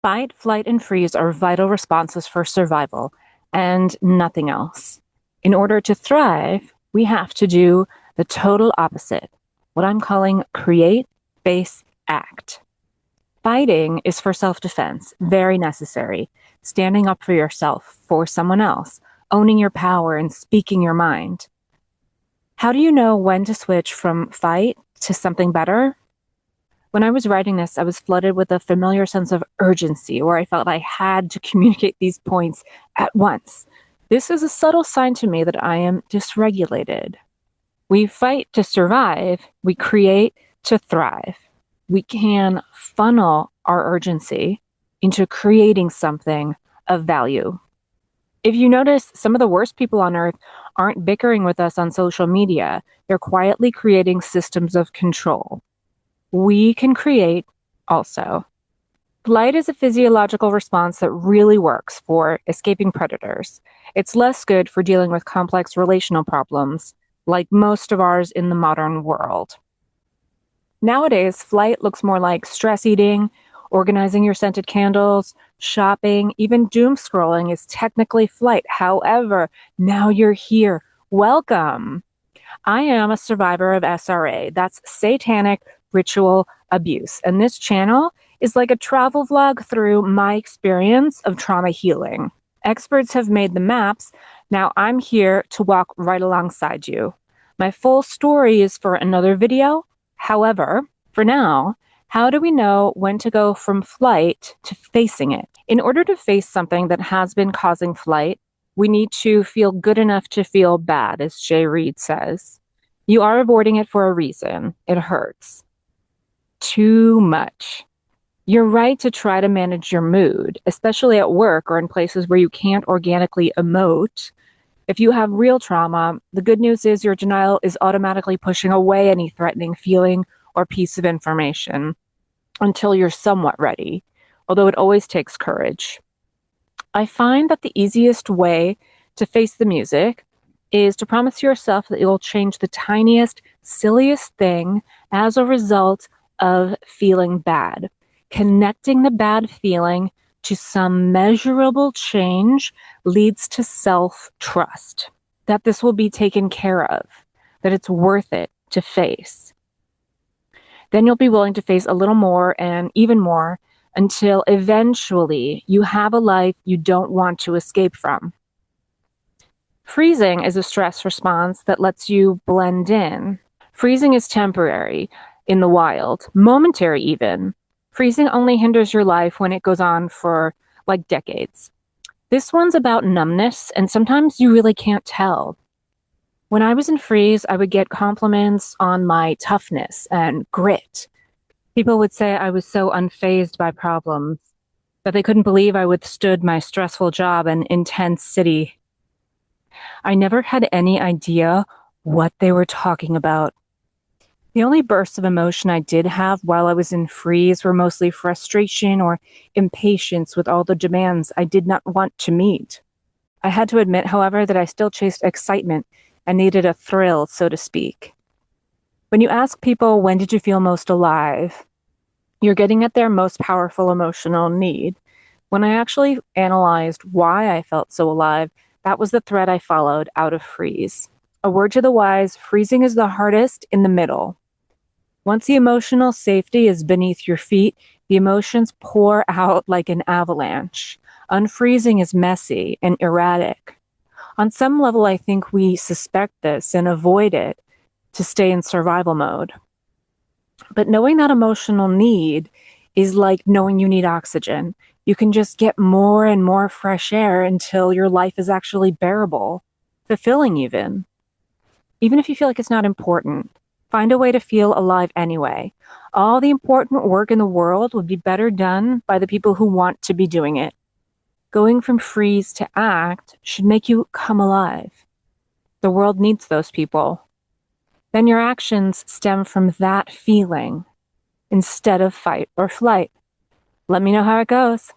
Fight, flight, and freeze are vital responses for survival and nothing else. In order to thrive, we have to do the total opposite, what I'm calling create, face, act. Fighting is for self-defense, very necessary. Standing up for yourself, for someone else, owning your power and speaking your mind. How do you know when to switch from fight to something better? When I was writing this, I was flooded with a familiar sense of urgency where I felt I had to communicate these points at once. This is a subtle sign to me that I am dysregulated. We fight to survive, we create to thrive. We can funnel our urgency into creating something of value. If you notice, some of the worst people on earth aren't bickering with us on social media. They're quietly creating systems of control. We can create also. Flight is a physiological response that really works for escaping predators. It's less good for dealing with complex relational problems, like most of ours in the modern world. Nowadays, flight looks more like stress eating, organizing your scented candles, shopping, even doom scrolling is technically flight. However, now you're here. Welcome. I am a survivor of SRA. That's satanic ritual abuse. And this channel is like a travel vlog through my experience of trauma healing. Experts have made the maps. Now I'm here to walk right alongside you. My full story is for another video. However, for now, how do we know when to go from flight to facing it? In order to face something that has been causing flight, we need to feel good enough to feel bad, as Jay Reed says. You are avoiding it for a reason. It hurts. Too much. You're right to try to manage your mood, especially at work or in places where you can't organically emote. If you have real trauma, the good news is your denial is automatically pushing away any threatening feeling or piece of information until you're somewhat ready, although it always takes courage. I find that the easiest way to face the music is to promise yourself that you'll change the tiniest, silliest thing as a result of feeling bad. Connecting the bad feeling to some measurable change leads to self-trust, that this will be taken care of, that it's worth it to face. Then you'll be willing to face a little more and even more until eventually you have a life you don't want to escape from. Freezing is a stress response that lets you blend in. Freezing is temporary in the wild, momentary even. Freezing only hinders your life when it goes on for like decades. This one's about numbness, and sometimes you really can't tell. When I was in freeze, I would get compliments on my toughness and grit. People would say I was so unfazed by problems, that they couldn't believe I withstood my stressful job and intense city. I never had any idea what they were talking about. The only bursts of emotion I did have while I was in freeze were mostly frustration or impatience with all the demands I did not want to meet. I had to admit, however, that I still chased excitement and needed a thrill, so to speak. When you ask people, when did you feel most alive? You're getting at their most powerful emotional need. When I actually analyzed why I felt so alive, that was the thread I followed out of freeze. A word to the wise, freezing is the hardest in the middle. Once the emotional safety is beneath your feet, the emotions pour out like an avalanche. Unfreezing is messy and erratic. On some level, I think we suspect this and avoid it to stay in survival mode. But knowing that emotional need is like knowing you need oxygen. You can just get more and more fresh air until your life is actually bearable, fulfilling even. Even if you feel like it's not important, find a way to feel alive anyway. All the important work in the world would be better done by the people who want to be doing it. Going from freeze to act should make you come alive. The world needs those people. Then your actions stem from that feeling instead of fight or flight. Let me know how it goes.